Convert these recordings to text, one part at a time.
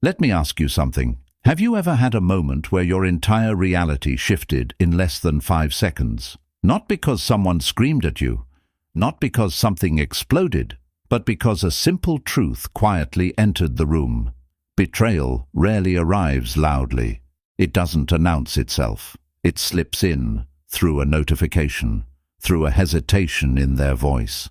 Let me ask you something. Have you ever had a moment where your entire reality shifted in less than 5 seconds? Not because someone screamed at you, not because something exploded, but because a simple truth quietly entered the room. Betrayal rarely arrives loudly. It doesn't announce itself. It slips in through a notification, through a hesitation in their voice,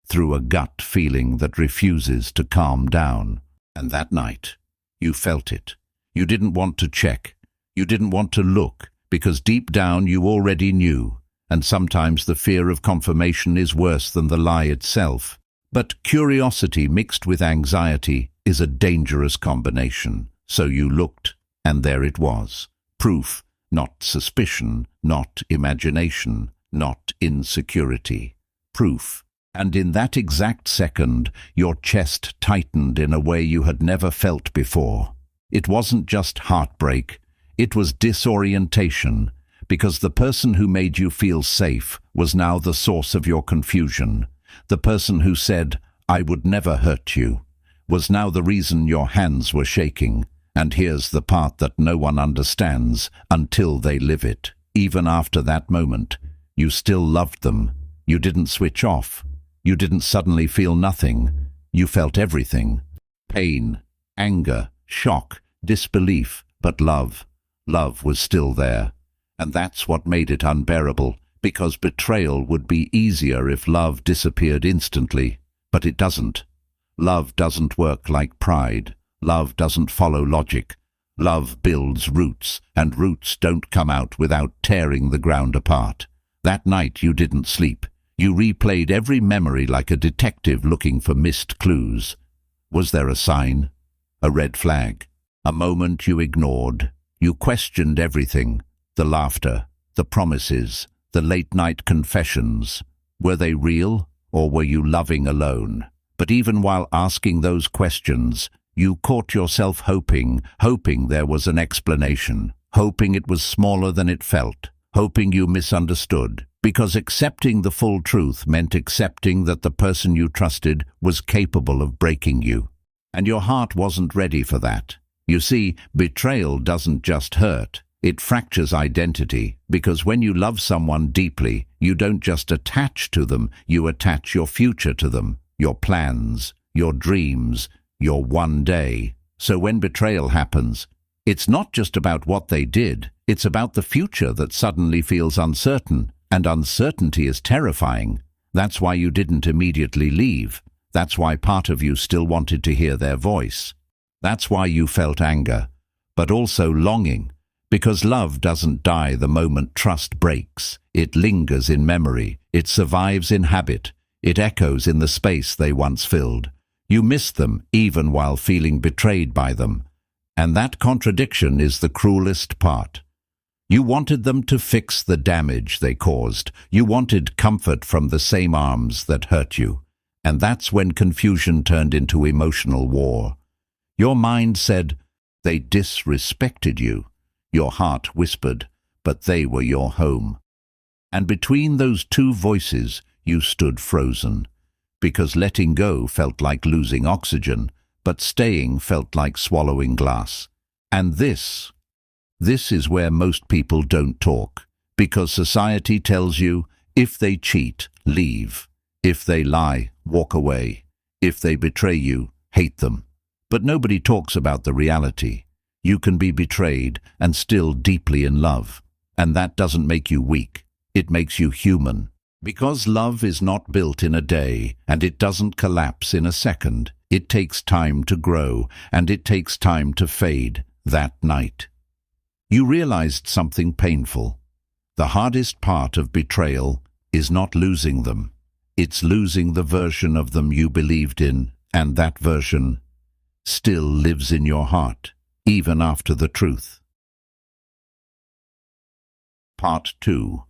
through a gut feeling that refuses to calm down. And that night, you felt it. You didn't want to check. You didn't want to look, because deep down you already knew. And sometimes the fear of confirmation is worse than the lie itself. But curiosity mixed with anxiety is a dangerous combination. So you looked, and there it was. Proof, not suspicion, not imagination, not insecurity. Proof. And in that exact second, your chest tightened in a way you had never felt before. It wasn't just heartbreak, it was disorientation, because the person who made you feel safe was now the source of your confusion. The person who said, "I would never hurt you," was now the reason your hands were shaking. And here's the part that no one understands until they live it. Even after that moment, you still loved them. You didn't switch off. You didn't suddenly feel nothing. You felt everything. Pain, anger, shock, disbelief, but love. Love was still there. And that's what made it unbearable, because betrayal would be easier if love disappeared instantly. But it doesn't. Love doesn't work like pride. Love doesn't follow logic. Love builds roots, and roots don't come out without tearing the ground apart. That night you didn't sleep. You replayed every memory like a detective looking for missed clues. Was there a sign? A red flag? A moment you ignored? You questioned everything. The laughter, the promises, the late-night confessions. Were they real, or were you loving alone? But even while asking those questions, you caught yourself hoping there was an explanation, hoping it was smaller than it felt, hoping you misunderstood, because accepting the full truth meant accepting that the person you trusted was capable of breaking you. And your heart wasn't ready for that. You see, betrayal doesn't just hurt, it fractures identity, because when you love someone deeply, you don't just attach to them, you attach your future to them, your plans, your dreams, your one day. So when betrayal happens, it's not just about what they did, it's about the future that suddenly feels uncertain, and uncertainty is terrifying. That's why you didn't immediately leave. That's why part of you still wanted to hear their voice. That's why you felt anger, but also longing, because love doesn't die the moment trust breaks. It lingers in memory, it survives in habit, it echoes in the space they once filled. You miss them even while feeling betrayed by them. And that contradiction is the cruelest part. You wanted them to fix the damage they caused. You wanted comfort from the same arms that hurt you. And that's when confusion turned into emotional war. Your mind said, they disrespected you. Your heart whispered, but they were your home. And between those two voices, you stood frozen. Because letting go felt like losing oxygen, but staying felt like swallowing glass. And this is where most people don't talk, because society tells you, if they cheat, leave. If they lie, walk away. If they betray you, hate them. But nobody talks about the reality. You can be betrayed and still deeply in love. And that doesn't make you weak. It makes you human. Because love is not built in a day, and it doesn't collapse in a second. It takes time to grow, and it takes time to fade. That night, you realized something painful. The hardest part of betrayal is not losing them. It's losing the version of them you believed in, and that version still lives in your heart, even after the truth. Part 2.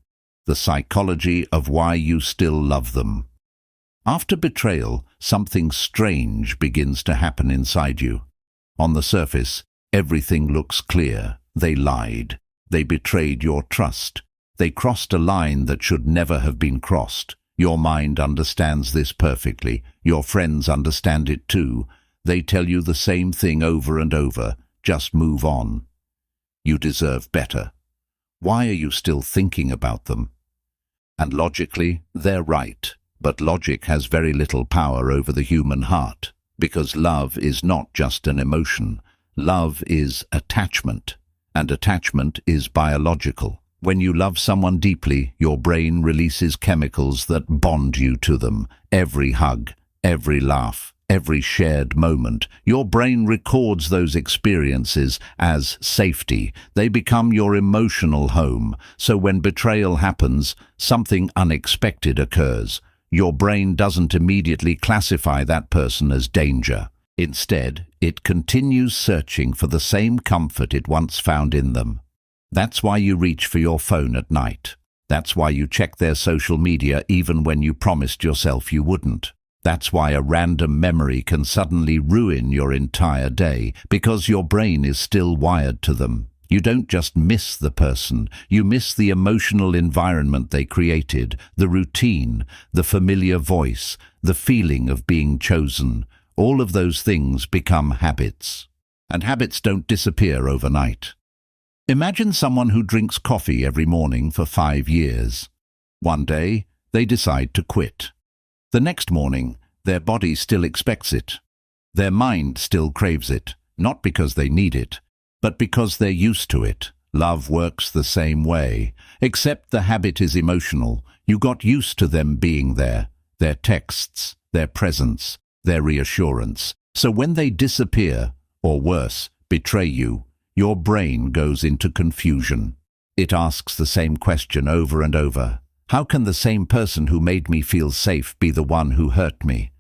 The psychology of why you still love them. After betrayal, something strange begins to happen inside you. On the surface, everything looks clear. They lied. They betrayed your trust. They crossed a line that should never have been crossed. Your mind understands this perfectly. Your friends understand it too. They tell you the same thing over and over. Just move on. You deserve better. Why are you still thinking about them? And logically, they're right. But logic has very little power over the human heart, because love is not just an emotion. Love is attachment, and attachment is biological. When you love someone deeply, your brain releases chemicals that bond you to them. Every hug, every laugh, every shared moment. Your brain records those experiences as safety. They become your emotional home. So when betrayal happens, something unexpected occurs. Your brain doesn't immediately classify that person as danger. Instead, it continues searching for the same comfort it once found in them. That's why you reach for your phone at night. That's why you check their social media even when you promised yourself you wouldn't. That's why a random memory can suddenly ruin your entire day, because your brain is still wired to them. You don't just miss the person, you miss the emotional environment they created, the routine, the familiar voice, the feeling of being chosen. All of those things become habits. And habits don't disappear overnight. Imagine someone who drinks coffee every morning for 5 years. One day, they decide to quit. The next morning, their body still expects it. Their mind still craves it, not because they need it, but because they're used to it. Love works the same way, except the habit is emotional. You got used to them being there, their texts, their presence, their reassurance. So when they disappear, or worse, betray you, your brain goes into confusion. It asks the same question over and over. How can the same person who made me feel safe be the one who hurt me?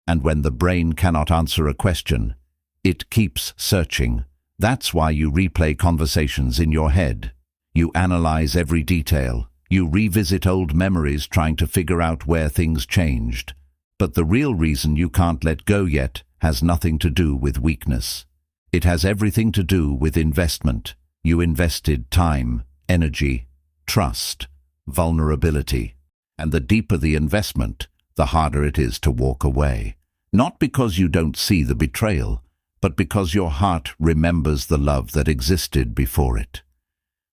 And when the brain cannot answer a question, it keeps searching. That's why you replay conversations in your head. You analyze every detail. You revisit old memories trying to figure out where things changed. But the real reason you can't let go yet has nothing to do with weakness. It has everything to do with investment. You invested time, energy, trust, vulnerability. And the deeper the investment, the harder it is to walk away. Not because you don't see the betrayal, but because your heart remembers the love that existed before it.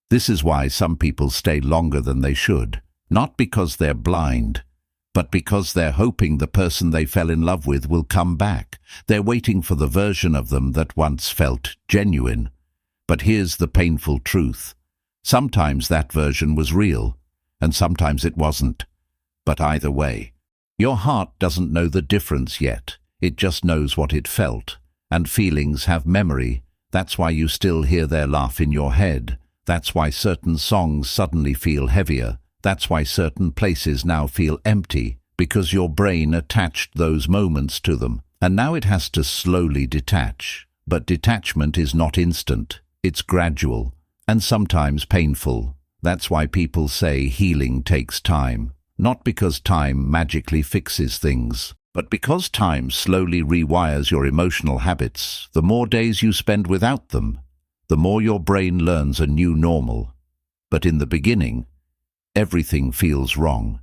This is why some people stay longer than they should, not because they're blind, but because they're hoping the person they fell in love with will come back. They're waiting for the version of them that once felt genuine. But here's the painful truth. Sometimes that version was real, and sometimes it wasn't. But either way, your heart doesn't know the difference yet. It just knows what it felt. And feelings have memory. That's why you still hear their laugh in your head. That's why certain songs suddenly feel heavier. That's why certain places now feel empty, because your brain attached those moments to them. And now it has to slowly detach. But detachment is not instant. It's gradual, and sometimes painful. That's why people say healing takes time. Not because time magically fixes things, but because time slowly rewires your emotional habits. The more days you spend without them, the more your brain learns a new normal. But in the beginning, everything feels wrong.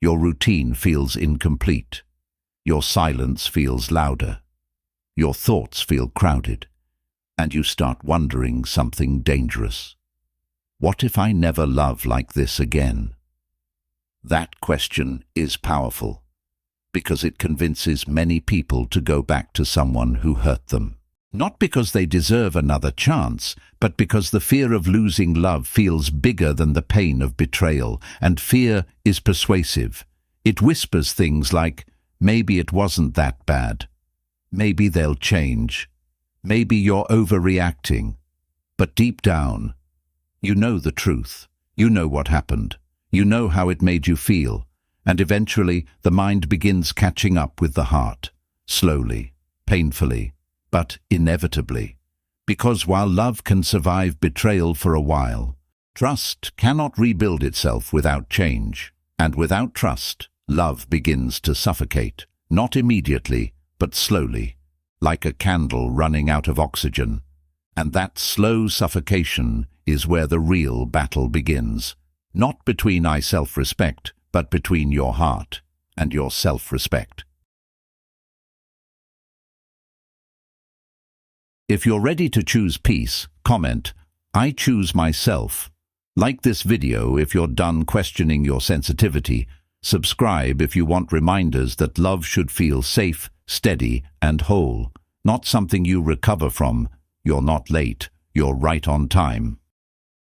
Your routine feels incomplete. Your silence feels louder. Your thoughts feel crowded. And you start wondering something dangerous. What if I never love like this again? That question is powerful, because it convinces many people to go back to someone who hurt them. Not because they deserve another chance, but because the fear of losing love feels bigger than the pain of betrayal, and fear is persuasive. It whispers things like, maybe it wasn't that bad. Maybe they'll change. Maybe you're overreacting. But deep down, you know the truth. You know what happened. You know how it made you feel. And eventually, the mind begins catching up with the heart. Slowly, painfully, but inevitably. Because while love can survive betrayal for a while, trust cannot rebuild itself without change. And without trust, love begins to suffocate. Not immediately, but slowly, like a candle running out of oxygen. And that slow suffocation is where the real battle begins. Not between self-respect, but between your heart and your self-respect. If you're ready to choose peace, comment, "I choose myself." Like this video if you're done questioning your sensitivity. Subscribe if you want reminders that love should feel safe, steady, and whole, not something you recover from. You're not late, you're right on time.